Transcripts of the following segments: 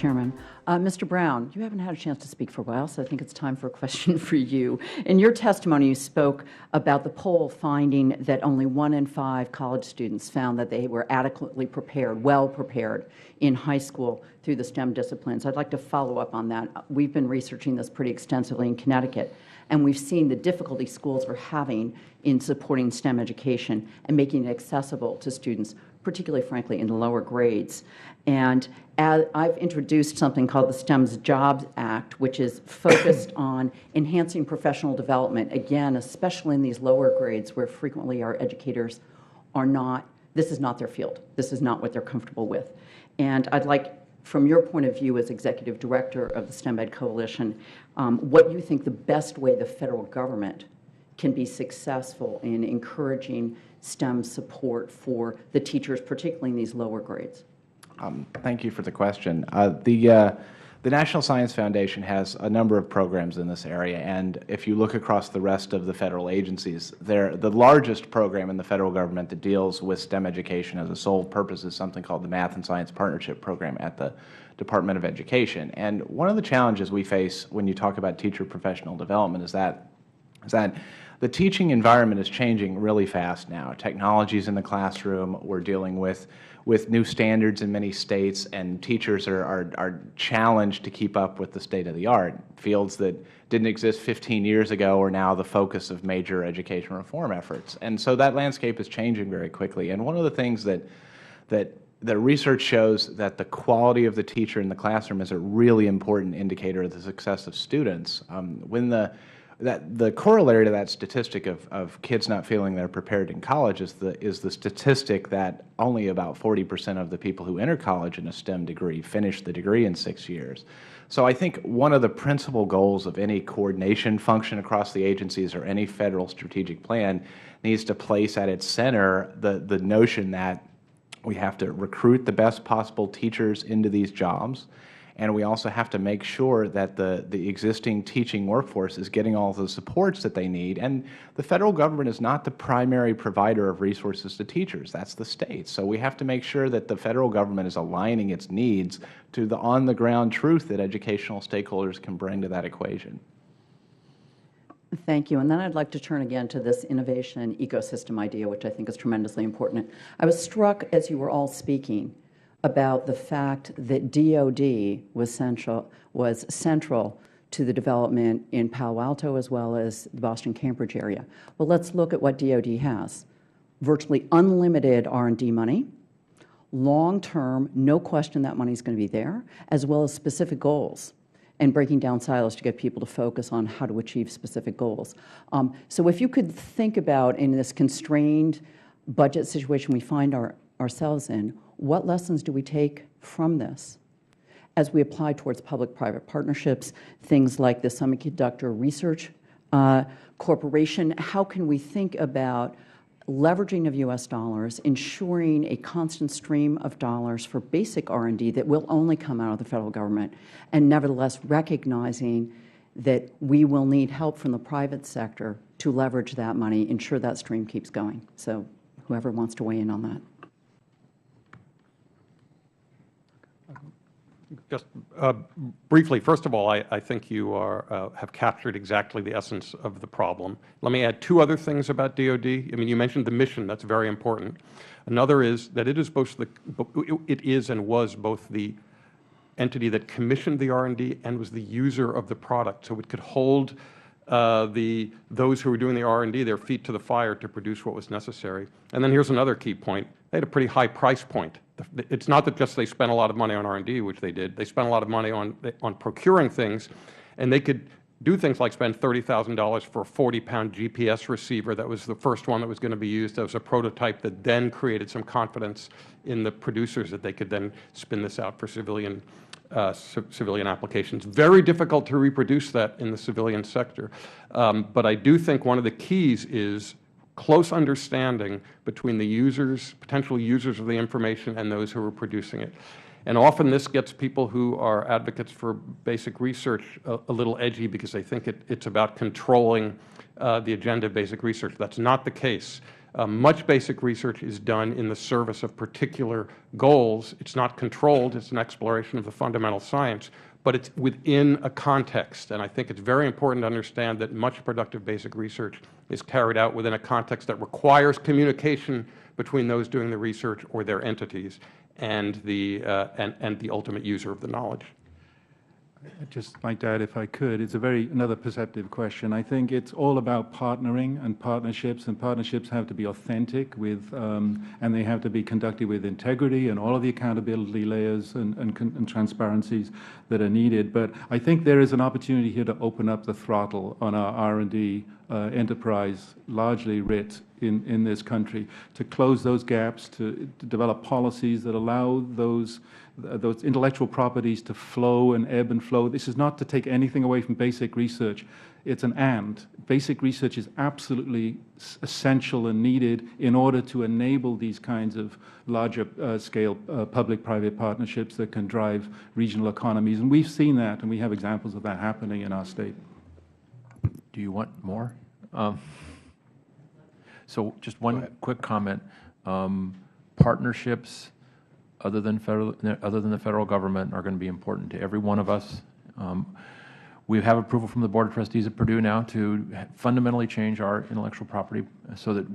Chairman. Mr. Brown, you haven't had a chance to speak for a while, so I think it's time for a question for you. In your testimony, you spoke about the poll finding that only 1 in 5 college students found that they were adequately prepared, well prepared in high school through the STEM disciplines. I'd like to follow up on that. We've been researching this pretty extensively in Connecticut, and we've seen the difficulty schools are having in supporting STEM education and making it accessible to students, particularly, frankly, in the lower grades. And I've introduced something called the STEM's Jobs Act, which is focused on enhancing professional development, again, especially in these lower grades where frequently our educators are not, this is not their field. This is not what they're comfortable with. And I'd like, from your point of view as Executive Director of the STEM Ed Coalition, what you think the best way the federal government can be successful in encouraging STEM support for the teachers, particularly in these lower grades. Thank you for the question. The National Science Foundation has a number of programs in this area, and if you look across the rest of the federal agencies, the largest program in the federal government that deals with STEM education as a sole purpose is something called the Math and Science Partnership Program at the Department of Education. And one of the challenges we face when you talk about teacher professional development is that the teaching environment is changing really fast now. Technologies in the classroom, we're dealing with new standards in many states, and teachers are challenged to keep up with the state of the art. Fields that didn't exist 15 years ago are now the focus of major education reform efforts. And so that landscape is changing very quickly. And one of the things that the research shows that the quality of the teacher in the classroom is a really important indicator of the success of students. The corollary to that statistic of kids not feeling they're prepared in college is the statistic that only about 40% of the people who enter college in a STEM degree finish the degree in 6 years. So I think one of the principal goals of any coordination function across the agencies or any federal strategic plan needs to place at its center the notion that we have to recruit the best possible teachers into these jobs, and we also have to make sure that the existing teaching workforce is getting all the supports that they need. And the federal government is not the primary provider of resources to teachers. That's the states. So we have to make sure that the federal government is aligning its needs to the on-the-ground truth that educational stakeholders can bring to that equation. Thank you. And then I'd like to turn again to this innovation ecosystem idea, which I think is tremendously important. I was struck as you were all speaking about the fact that DOD was central to the development in Palo Alto as well as the Boston-Cambridge area. Well, let's look at what DOD has. Virtually unlimited R&D money, long-term, no question that money is going to be there, as well as specific goals and breaking down silos to get people to focus on how to achieve specific goals. So if you could think about, in this constrained budget situation we find ourselves in, what lessons do we take from this as we apply towards public-private partnerships, things like the Semiconductor Research Corporation? How can we think about leveraging of U.S. dollars, ensuring a constant stream of dollars for basic R&D that will only come out of the federal government, and nevertheless recognizing that we will need help from the private sector to leverage that money, ensure that stream keeps going? So whoever wants to weigh in on that. Just briefly, first of all, I think you have captured exactly the essence of the problem. Let me add 2 other things about DOD. I mean, you mentioned the mission. That's very important. Another is that it is and was both the entity that commissioned the R&D and was the user of the product. So it could hold those who were doing the R&D, their feet to the fire to produce what was necessary. And then here's another key point. They had a pretty high price point. It's not that just they spent a lot of money on R&D, which they did. They spent a lot of money on procuring things, and they could do things like spend $30,000 for a 40-pound GPS receiver. That was the first one that was going to be used as a prototype that then created some confidence in the producers that they could then spin this out for civilian applications. Very difficult to reproduce that in the civilian sector. But I do think one of the keys is close understanding between the users, potential users of the information, and those who are producing it. And often this gets people who are advocates for basic research a little edgy because they think it's about controlling the agenda of basic research. That's not the case. Much basic research is done in the service of particular goals. It's not controlled. It's an exploration of the fundamental science, but it's within a context. And I think it's very important to understand that much productive basic research is carried out within a context that requires communication between those doing the research or their entities and the ultimate user of the knowledge. I'd just like to add, if I could, it's another perceptive question. I think it's all about partnering and partnerships have to be authentic with, and they have to be conducted with integrity and all of the accountability layers and transparencies that are needed. But I think there is an opportunity here to open up the throttle on our R&D enterprise, largely writ in this country, to close those gaps, to develop policies that allow those intellectual properties to flow and ebb and flow. This is not to take anything away from basic research. It's an and. Basic research is absolutely essential and needed in order to enable these kinds of larger scale public-private partnerships that can drive regional economies. And we've seen that, and we have examples of that happening in our state. Do you want more? So just one quick comment. Partnerships other than the federal government are going to be important to every one of us. We have approval from the Board of Trustees at Purdue now to fundamentally change our intellectual property so that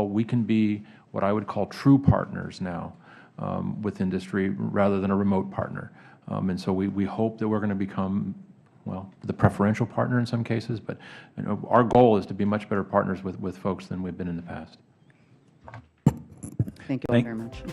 we can be what I would call true partners now with industry rather than a remote partner. And so we hope that we're going to become, well, the preferential partner in some cases, but our goal is to be much better partners with folks than we've been in the past. Thank you all very much.